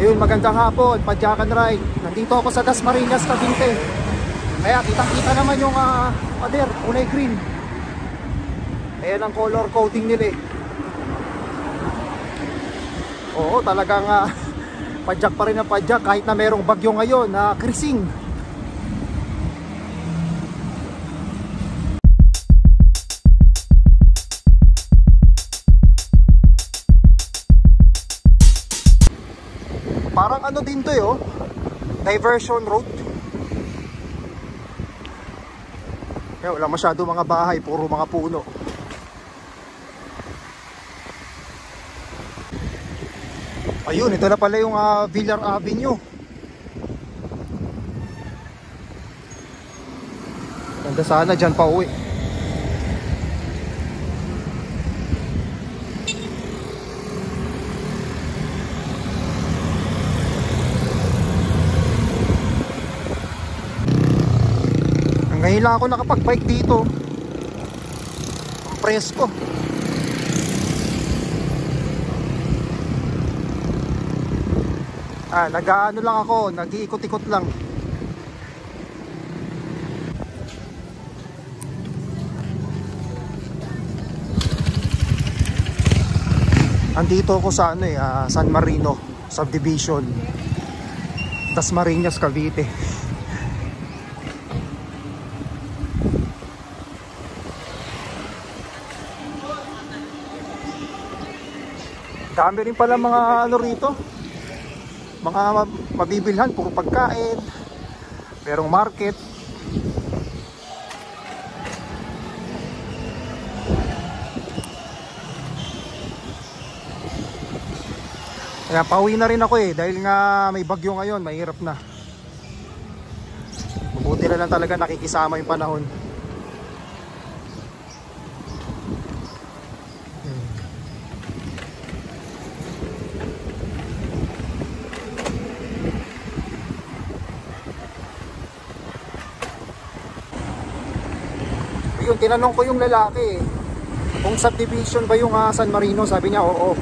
Ayun, magandang hapon, Padyakan Ride. Nandito ako sa Dasmariñas, Cavite. Kaya kitang-kita naman yung pader, kulay green. Ayan ang color coding nila eh. Oo, talagang padyak pa rin ang padyak kahit na merong bagyo ngayon na krising. Parang ano din to eh, oh. Diversion road. Kaya wala masyado mga bahay, puro mga puno. Ayun, ito na pala yung Villar Avenue. Ganda sana dyan pa uwi. Ngayon lang ako nakapag-bike dito. Ang presko. Nag-ano lang ako, nag-iikot-ikot lang. Andito ako sa San Marino Subdivision, Dasmariñas, Cavite. Dami rin pala mga ano rito, mga mabibilhan, puro pagkain, merong market. Kaya pauwi na rin ako eh, dahil nga may bagyo ngayon, mahirap na. Mabuti na lang talaga nakikisama yung panahon. Yun, tinanong ko yung lalaki kung subdivision ba yung San Marino, sabi niya oo.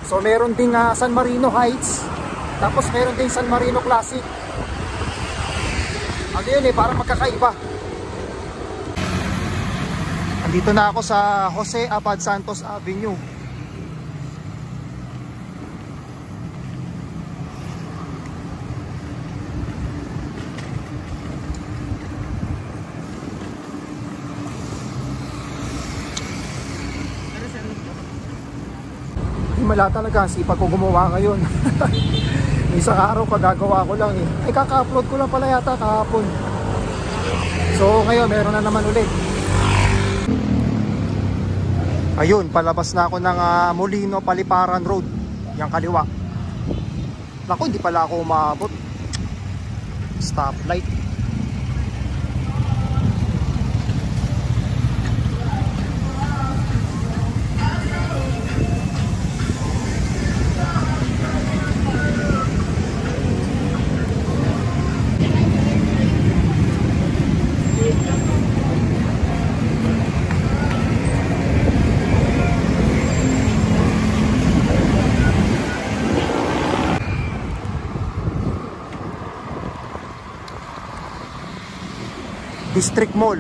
So meron ding San Marino Heights, tapos meron ding San Marino Classic. Ano yun eh, parang magkakaiba. Andito na ako sa Jose Abad Santos Avenue. Wala talaga, sipag ko gumawa ngayon. Isang araw kagagawa ko lang eh. Ay kaka-upload ko lang pala yata kahapon. So ngayon meron na naman ulit. Ayun, palabas na ako ng Molino Paliparan Road, yung kaliwa. Naku, hindi pala ako umabot. Stoplight. District Mall.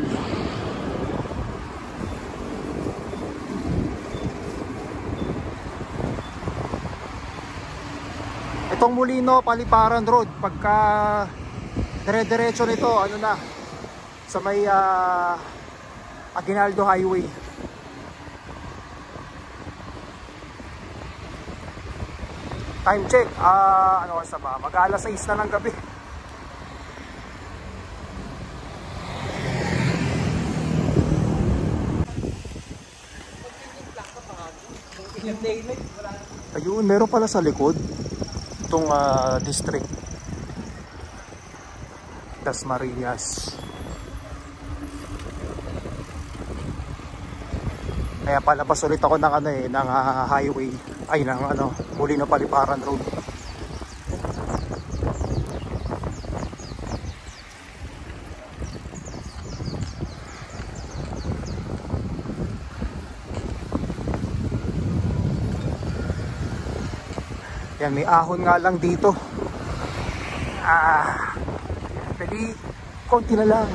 Itong Molino Paliparan Road, pagka dire-diretso nito, ano na, sa may Aguinaldo Highway. Time check, ano oras na ba? Mag-alas 6 na ng gabi. Ayun, meron pala sa likod itong district Dasmariñas. Kaya palabas ulit ako ng ng highway, ay ng Molino Paliparan Road. Yan, may ahon nga lang dito. Pwede konti na lang.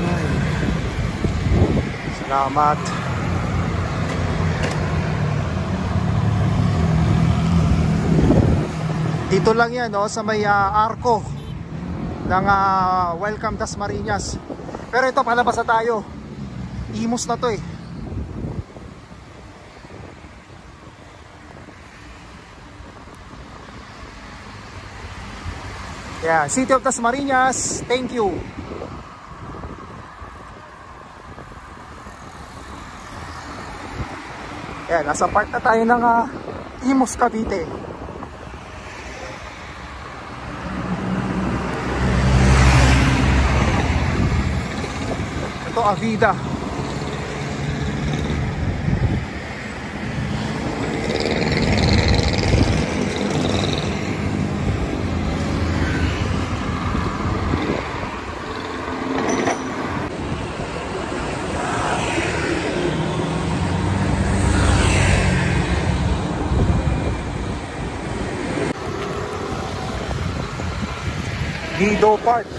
Ay. Salamat. Dito lang yan, no, sa may arko ng Welcome Dasmariñas. Pero ito, palabas na tayo. Imus na to eh. Yeah, City of Dasmariñas, thank you. Yeah, nasa part na tayo ng Imus, Cavite. Ito, Avida. Lido Park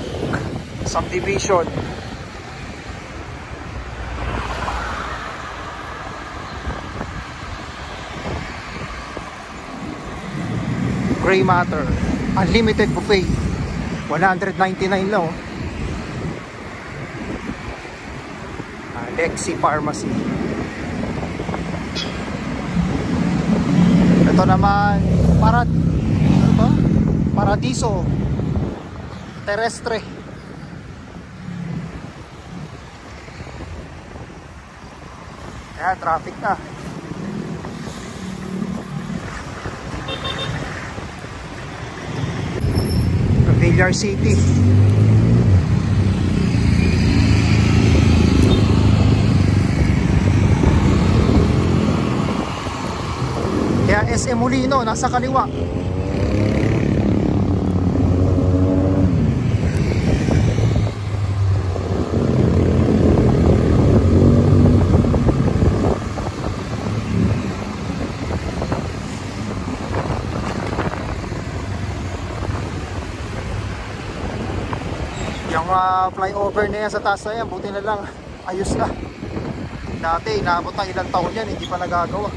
Subdivision. Gray Matter Unlimited Buffet, 199 lang. Lexi Pharmacy. Ito naman ano ba? Paradiso Terrestre. Ayan, traffic na. Villar City. Kaya SM Molino nasa kaliwa. Yung flyover na yan sa taas na yan, buti na lang ayos na. Dati inaabot na ilang taon yan, hindi pa nagagawa.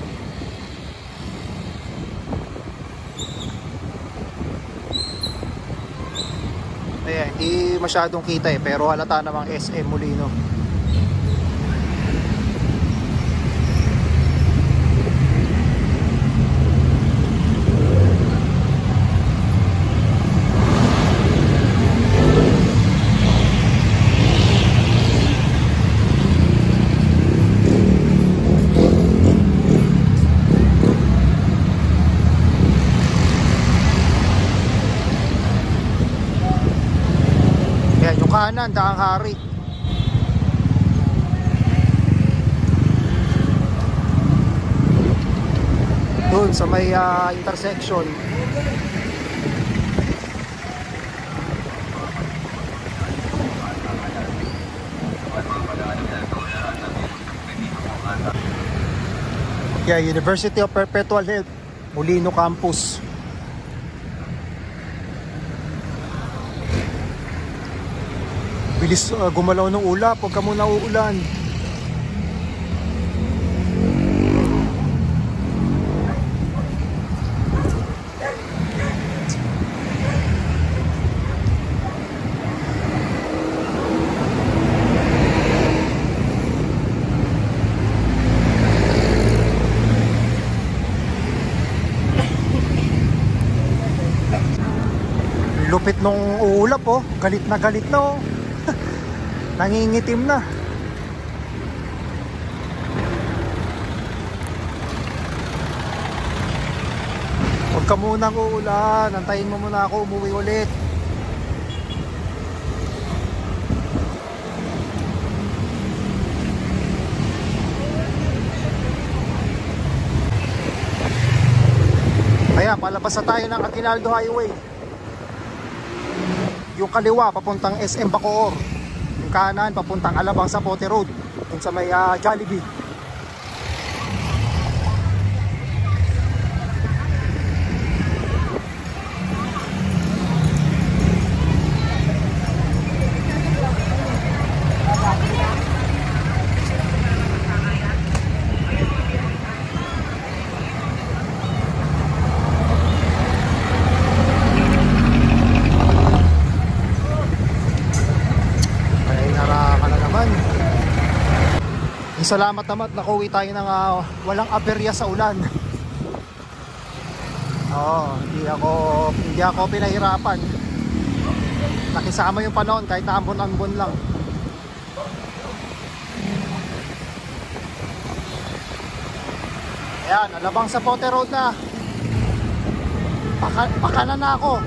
Ayan, hindi masyadong kita eh, pero halata namang SM Molino. Kanan, Daang Hari. Doon sa may intersection. Yeah, University of Perpetual Health, Molino Campus. Bilis gumalaw ng ulap, huwag ka muna uulan. Lupit nung ulap oh, galit na oh. Nangingitim na. Huwag ka munang uulan, antayin mo muna ako umuwi ulit. Kaya palabas na tayo ng Aguinaldo Highway. Yung kaliwa papuntang SM Bacoor, yung kanan papuntang Alabang Zapote Road. Dun sa may Jollibee. Salamat naman, nakauwi tayo ng walang aberya sa ulan. Oo, hindi ako pinahirapan. Nakisama yung panahon kahit ambon-ambon lang. Ayan, alabang sa Pote Road na. Pakanan na ako.